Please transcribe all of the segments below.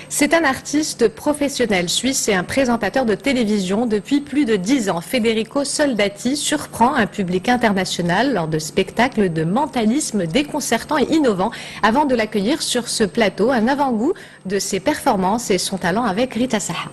C'est un artiste professionnel suisse et un présentateur de télévision depuis plus de 10 ans. Federico Soldati surprend un public international lors de spectacles de mentalisme déconcertants et innovants. Avant de l'accueillir sur ce plateau, un avant-goût de ses performances et son talent avec Rita Saha.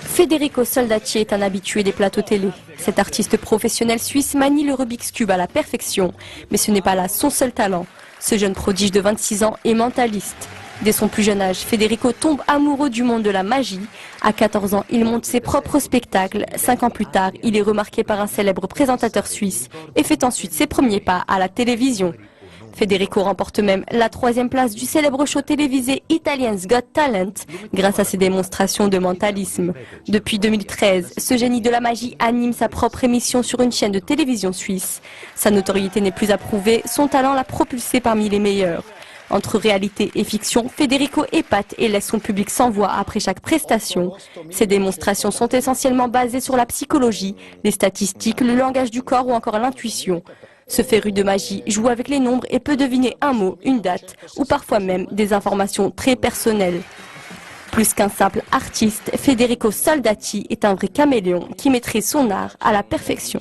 Federico Soldati est un habitué des plateaux télé. Cet artiste professionnel suisse manie le Rubik's Cube à la perfection. Mais ce n'est pas là son seul talent. Ce jeune prodige de 26 ans est mentaliste. Dès son plus jeune âge, Federico tombe amoureux du monde de la magie. À 14 ans, il monte ses propres spectacles. 5 ans plus tard, il est remarqué par un célèbre présentateur suisse et fait ensuite ses premiers pas à la télévision. Federico remporte même la 3e place du célèbre show télévisé Italians Got Talent grâce à ses démonstrations de mentalisme. Depuis 2013, ce génie de la magie anime sa propre émission sur une chaîne de télévision suisse. Sa notoriété n'est plus à prouver, son talent l'a propulsé parmi les meilleurs. Entre réalité et fiction, Federico épate et laisse son public sans voix après chaque prestation. Ses démonstrations sont essentiellement basées sur la psychologie, les statistiques, le langage du corps ou encore l'intuition. Ce féru de magie joue avec les nombres et peut deviner un mot, une date ou parfois même des informations très personnelles. Plus qu'un simple artiste, Federico Soldati est un vrai caméléon qui maîtrise son art à la perfection.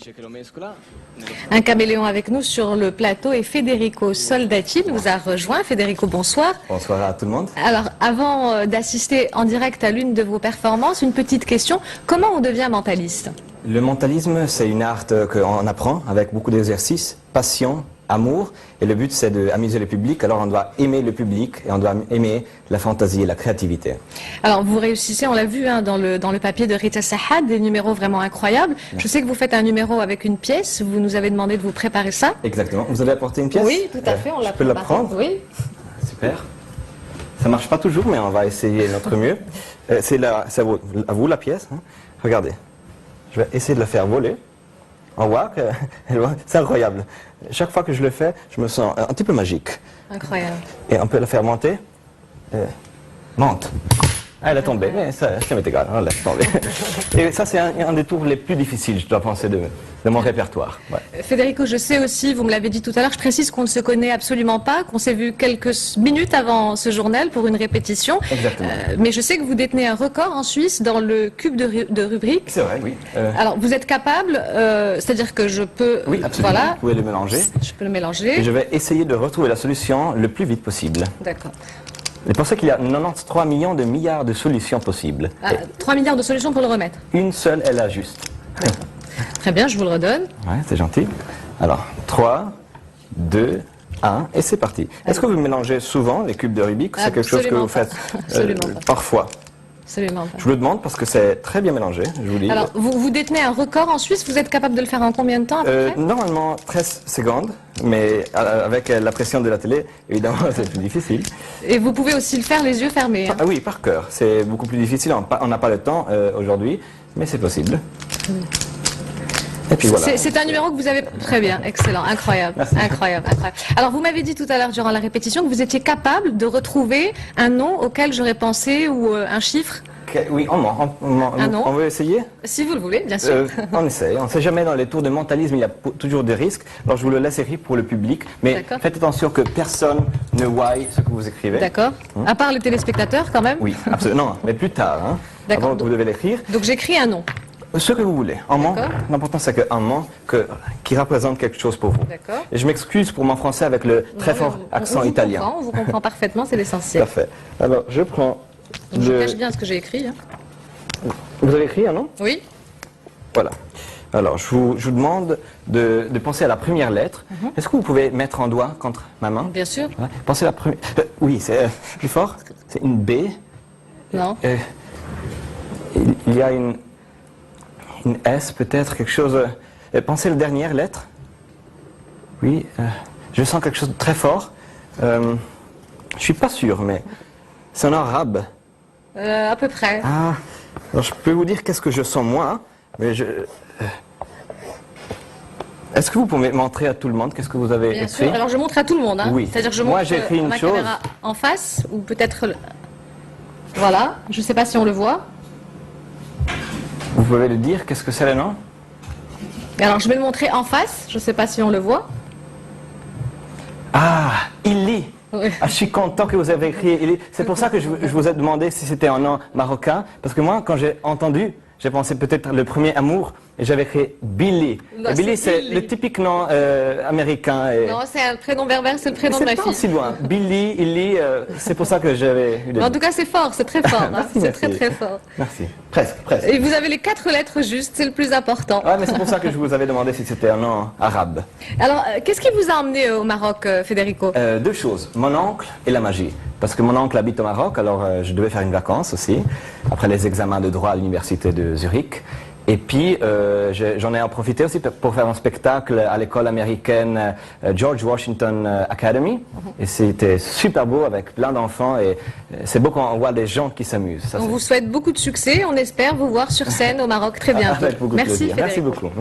Un caméléon avec nous sur le plateau et Federico Soldati nous a rejoint. Federico, bonsoir. Bonsoir à tout le monde. Alors, avant d'assister en direct à l'une de vos performances, une petite question. Comment on devient mentaliste? Le mentalisme, c'est une art qu'on apprend avec beaucoup d'exercices, passion, amour. Et le but, c'est d'amuser le public. Alors, on doit aimer le public et on doit aimer la fantaisie et la créativité. Alors, vous réussissez, on l'a vu dans le papier de Rita Saha, des numéros vraiment incroyables. Je sais que vous faites un numéro avec une pièce. Vous nous avez demandé de vous préparer ça. Exactement. Vous avez apporté une pièce? Oui, tout à fait. On l'a Je peux la prendre? Oui. Super. Ça marche pas toujours, mais on va essayer notre mieux. C'est à vous la pièce. Hein. Regardez. Je vais essayer de la faire voler. On voit que c'est incroyable. Chaque fois que je le fais, je me sens un petit peu magique. Incroyable. Et on peut la faire monter. Monte. Ah, elle est tombée, mais ça m'est égal, on laisse tomber. Et ça, c'est un des tours les plus difficiles, je dois penser, de mon répertoire. Ouais. Federico, je sais aussi, vous me l'avez dit tout à l'heure, je précise qu'on ne se connaît absolument pas, qu'on s'est vu quelques minutes avant ce journal pour une répétition. Exactement. Mais je sais que vous détenez un record en Suisse dans le cube de Rubik. C'est vrai, oui. Alors, vous êtes capable, c'est-à-dire que je peux... Oui, absolument. Voilà. Vous pouvez le mélanger. Je peux le mélanger. Et je vais essayer de retrouver la solution le plus vite possible. D'accord. Et pour ça qu'il y a 93 milliards de solutions possibles. 3 milliards de solutions pour le remettre. Une seule est la juste. Très bien, je vous le redonne. Ouais, c'est gentil. Alors, 3, 2, 1, et c'est parti. Est-ce que vous mélangez souvent les cubes de Rubik? C'est quelque chose que vous faites parfois? Absolument pas. Je vous le demande parce que c'est très bien mélangé, je vous dis. Alors, vous détenez un record en Suisse, vous êtes capable de le faire en combien de temps à peu près? Normalement 13 secondes, mais avec la pression de la télé, évidemment, c'est plus difficile. Et vous pouvez aussi le faire les yeux fermés. Hein. Ah oui, par cœur. C'est beaucoup plus difficile, on n'a pas le temps aujourd'hui, mais c'est possible. Et puis voilà. C'est un numéro que vous avez très bien, excellent, incroyable, incroyable, incroyable. Alors vous m'avez dit tout à l'heure durant la répétition que vous étiez capable de retrouver un nom auquel j'aurais pensé ou un chiffre. Oui, on veut essayer? Si vous le voulez, bien sûr. On essaye. On ne sait jamais, dans les tours de mentalisme, il y a toujours des risques. Alors je vous le laisserai pour le public, mais faites attention que personne ne voie ce que vous écrivez. D'accord. À part les téléspectateurs quand même? Oui, absolument. Non, mais plus tard. Hein. D'accord. Avant, vous devez l'écrire. Donc j'écris un nom. Ce que vous voulez. Un mot. L'important, c'est qu'un mot qui représente quelque chose pour vous. D'accord. Et je m'excuse pour mon français avec le très fort accent italien. On vous comprend parfaitement, c'est l'essentiel. Parfait. Alors, je prends... Donc, je cache bien ce que j'ai écrit. Hein. Vous avez écrit un nom? Oui. Voilà. Alors, je vous demande de penser à la première lettre. Est-ce que vous pouvez mettre un doigt contre ma main? Bien sûr. Ouais. Pensez à la première... oui, c'est plus fort. C'est une B. Non. Il y a une S, peut-être, quelque chose... pensez à la dernière lettre. Oui, je sens quelque chose de très fort. Je suis pas sûr, mais c'est en arabe. À peu près. Ah, alors je peux vous dire qu'est-ce que je sens moi, mais Est-ce que vous pouvez montrer à tout le monde qu'est-ce que vous avez écrit? Bien sûr, alors je montre à tout le monde. Hein. Oui. C'est-à-dire que je moi, montre j'ai écrit une ma chose. caméra en face, ou peut-être... Voilà, je ne sais pas si on le voit. Vous pouvez le dire, qu'est-ce que c'est le nom? Alors je vais le montrer en face, je ne sais pas si on le voit. Ah, il lit. Oui. Ah, je suis content que vous avez écrit. C'est pour ça que je vous ai demandé si c'était un nom marocain. Parce que moi, quand j'ai entendu, j'ai pensé peut-être le premier amour. Et j'avais écrit Billy. Non, Et Billy, c'est c'est Billy. le typique nom américain. Et Non, c'est un prénom berbère, c'est le prénom de ma c'est pas fille. aussi loin. Billy, Illy, c'est pour ça que j'avais eu des... En tout cas, c'est fort, c'est très fort. hein. Merci, C'est merci. très très fort. Merci. Presque, presque. Et vous avez les 4 lettres justes, c'est le plus important. Ouais, mais c'est pour ça que je vous avais demandé si c'était un nom arabe. Alors, qu'est-ce qui vous a emmené au Maroc, Federico? Deux choses, mon oncle et la magie. Parce que mon oncle habite au Maroc, alors je devais faire une vacance aussi, après les examens de droit à l'université de Zurich. Et puis, j'en ai en profité aussi pour faire un spectacle à l'école américaine George Washington Academy. Et c'était super beau avec plein d'enfants et c'est beau quand on voit des gens qui s'amusent. Ça, On c'est- vous souhaite beaucoup de succès, on espère vous voir sur scène au Maroc très bientôt. Avec beaucoup de Merci plaisir. Merci Federico. beaucoup.